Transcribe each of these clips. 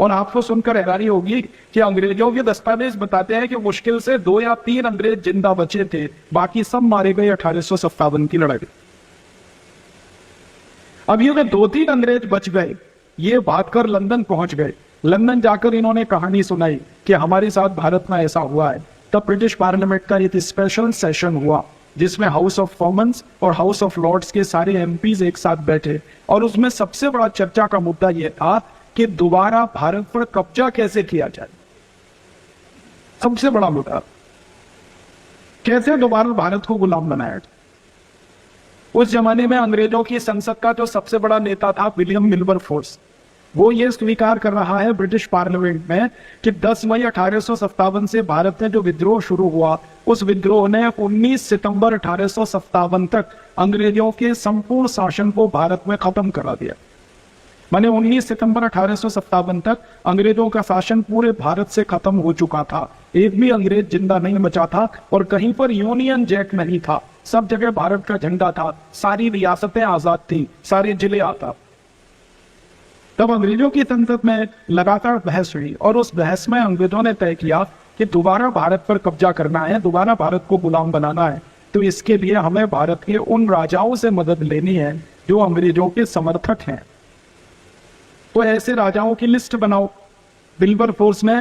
और आपको सुनकर हैरानी होगी कि अंग्रेजों के दस्तावेज बताते हैं कि मुश्किल से 2 या 3 अंग्रेज जिंदा बचे थे, बाकी सब मारे गए 1857 की लड़ाई। अब ये 2-3 अंग्रेज बच गए, ये भागकर लंदन पहुंच गए। लंदन जाकर इन्होंने कहानी सुनाई कि हमारे साथ भारत में ऐसा हुआ है। तब ब्रिटिश पार्लियामेंट का एक स्पेशल सेशन हुआ जिसमें हाउस ऑफ कॉमन्स और हाउस ऑफ लॉर्ड्स के सारे एमपीज एक साथ बैठे, और उसमें सबसे बड़ा चर्चा का मुद्दा यह था कि दोबारा भारत पर कब्जा कैसे किया जाए। सबसे बड़ा मुद्दा, कैसे दोबारा भारत को गुलाम बनाया जाए। उस जमाने में अंग्रेजों की संसद का जो सबसे बड़ा नेता था विलियम विल्बरफोर्स, वो ये स्वीकार कर रहा है ब्रिटिश पार्लियामेंट में कि 10 मई 1857 से भारत में जो विद्रोह शुरू हुआ, उस विद्रोह ने 19 सितंबर 1857 तक अंग्रेजों के संपूर्ण शासन को भारत में खत्म करा दिया। माने 19 सितंबर 1857 तक अंग्रेजों का शासन पूरे भारत से खत्म हो चुका था। एक भी अंग्रेज जिंदा नहीं बचा था और कहीं पर यूनियन जैक नहीं था। सब जगह भारत का झंडा था, सारी रियासतें आजाद थी, सारे जिले आजाद। तब अंग्रेजों की संसद में लगातार बहस हुई और उस बहस में अंग्रेजों ने तय किया कि दोबारा भारत पर कब्जा करना है, दोबारा भारत को गुलाम बनाना है, तो इसके लिए हमें भारत के उन राजाओं से मदद लेनी है जो अंग्रेजों के समर्थक हैं। तो ऐसे राजाओं की लिस्ट बनाओ। विल्बरफोर्स ने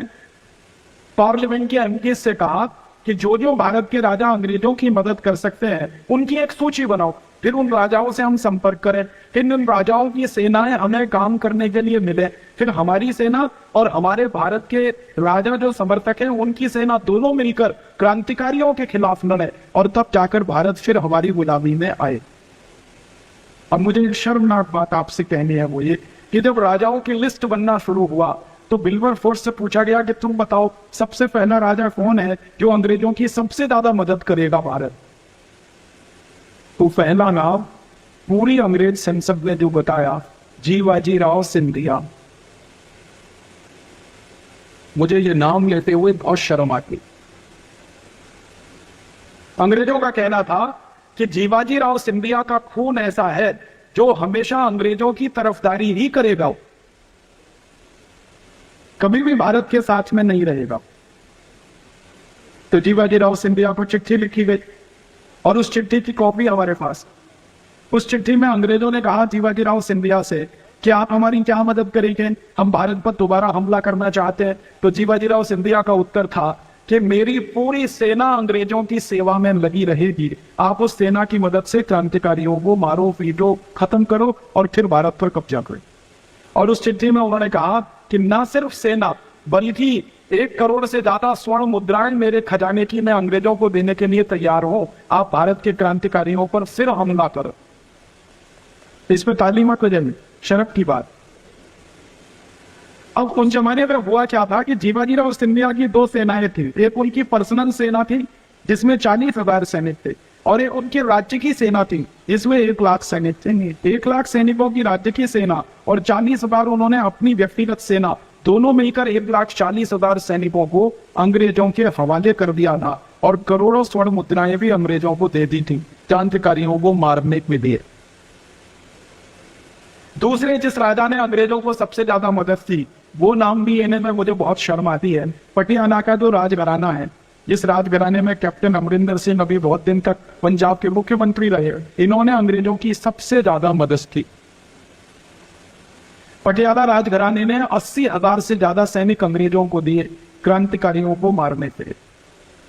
पार्लियामेंट के एमपी से कहा कि जो जो भारत के राजा अंग्रेजों की मदद कर सकते हैं उनकी एक सूची बनाओ, फिर उन राजाओं से हम संपर्क करें, फिर उन राजाओं की सेनाएं हमें काम करने के लिए मिले, फिर हमारी सेना और हमारे भारत के राजा जो समर्थक हैं उनकी सेना दोनों मिलकर क्रांतिकारियों के खिलाफ लड़े, और तब जाकर भारत फिर हमारी गुलामी में आए। अब मुझे एक शर्मनाक बात आपसे कहनी है, वो ये कि जब राजाओं की लिस्ट बनना शुरू हुआ तो विल्बरफोर्स से पूछा गया कि तुम बताओ सबसे पहला राजा कौन है जो अंग्रेजों की सबसे ज्यादा मदद करेगा भारत। तो पहला नाम पूरी अंग्रेज संसद ने जो बताया, जीवाजी राव सिंधिया। मुझे ये नाम लेते हुए बहुत शर्म आती। अंग्रेजों का कहना था कि जीवाजी राव सिंधिया का खून ऐसा है जो हमेशा अंग्रेजों की तरफदारी ही करेगा, कभी भी भारत के साथ में नहीं रहेगा। तो जीवाजी राव सिंधिया को चिट्ठी लिखी गई और उस चिट्ठी की कॉपी हमारे पास। उस चिट्ठी में अंग्रेजों ने कहा जीवाजी राव सिंधिया से कि आप हमारी क्या मदद करेंगे, हम भारत पर दोबारा हमला करना चाहते हैं। तो जीवाजी राव सिंधिया का उत्तर था कि मेरी पूरी सेना अंग्रेजों की सेवा में लगी रहेगी, आप उस सेना की मदद से क्रांतिकारियों को मारो, पीटो, खत्म करो और फिर भारत पर कब्जा करो। और उस चिट्ठी में उन्होंने कहा कि न सिर्फ सेना बल्कि 1 करोड़ से ज्यादा स्वर्ण मुद्राएं मेरे खजाने की मैं अंग्रेजों को देने के लिए तैयार हूं, आप भारत के क्रांतिकारियों पर फिर हमला करो। इसमें तालीमत वजह शर्म की बात। अब उन जमाने में हुआ क्या था कि जीवाजी राव सिंधिया की 2 सेनाएं थी। एक उनकी पर्सनल सेना थी जिसमें 40,000 सैनिक थे, और एक उनके राज्य की सेना थी जिसमें 1 लाख सैनिक थे। 1 लाख सैनिकों की राज्य की सेना और 40,000 उन्होंने अपनी व्यक्तिगत सेना, दोनों मिलकर 1,40,000 सैनिकों को अंग्रेजों के हवाले कर दिया था, और करोड़ों स्वर्ण मुद्राएं भी अंग्रेजों को दे दी थी क्रांतिकारियों को मारने के लिए। दूसरे जिस राजा ने अंग्रेजों को सबसे ज्यादा मदद की, वो नाम भी लेने में मुझे बहुत शर्म आती है। पटियाला का जो राजघराना है, इस राजघराने में कैप्टन अमरिंदर सिंह अभी बहुत दिन तक पंजाब के मुख्यमंत्री रहे, इन्होंने अंग्रेजों की सबसे ज्यादा मदद की। पटियाला राजघराने ने 80,000 से ज्यादा सैनिक अंग्रेजों को दिए क्रांतिकारियों को मारने के लिए।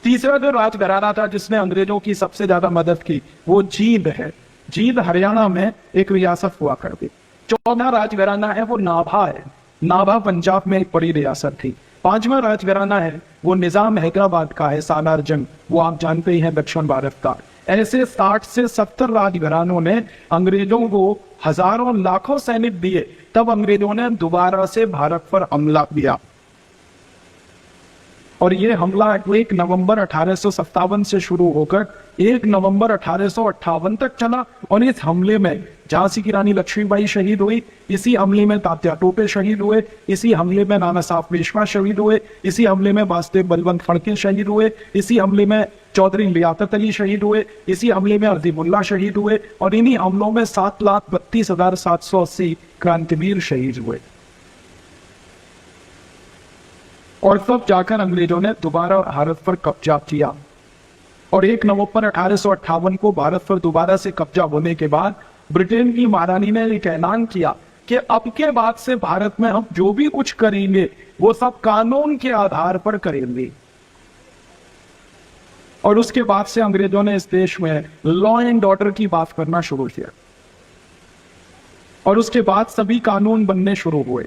तीसरा जो राजघराना था जिसने अंग्रेजों की सबसे ज्यादा मदद की, वो जींद है। जींद हरियाणा में एक रियासत हुआ करती। चौथा राजघराना है वो नाभा है। नाभा पंजाब में एक बड़ी रियासत थी। 5वां राजघराना है वो निजाम हैदराबाद का है, सालार जंग, वो आप जानते ही हैं दक्षिण भारत का। ऐसे 60 से 70 राजघरानों ने अंग्रेजों को हजारों लाखों सैनिक दिए। तब अंग्रेजों ने दोबारा से भारत पर हमला किया, और ये हमला 1 नवंबर 1857 से शुरू होकर 1 नवंबर 1858 तक चला। और इस हमले में झांसी की रानी लक्ष्मीबाई शहीद हुई, इसी हमले में तात्या टोपे शहीद हुए, इसी हमले में नाना साहब पेशवा शहीद हुए, इसी हमले में वासुदेव बलवंत फड़के शहीद हुए, इसी हमले में चौधरी लियाकत अली शहीद हुए, इसी हमले में अजीमुल्लाह शहीद हुए, और इन्हीं हमलों में 7,32,780 क्रांतिवीर शहीद हुए। और तब जाकर अंग्रेजों ने दोबारा भारत पर कब्जा किया। और 1 नवंबर 1858 को भारत पर दोबारा से कब्जा होने के बाद ब्रिटेन की महारानी ने एक ऐलान किया कि अब के बाद से भारत में हम जो भी कुछ करेंगे वो सब कानून के आधार पर करेंगे। और उसके बाद से अंग्रेजों ने इस देश में लॉ एंड ऑर्डर की बात करना शुरू किया और उसके बाद सभी कानून बनने शुरू हुए।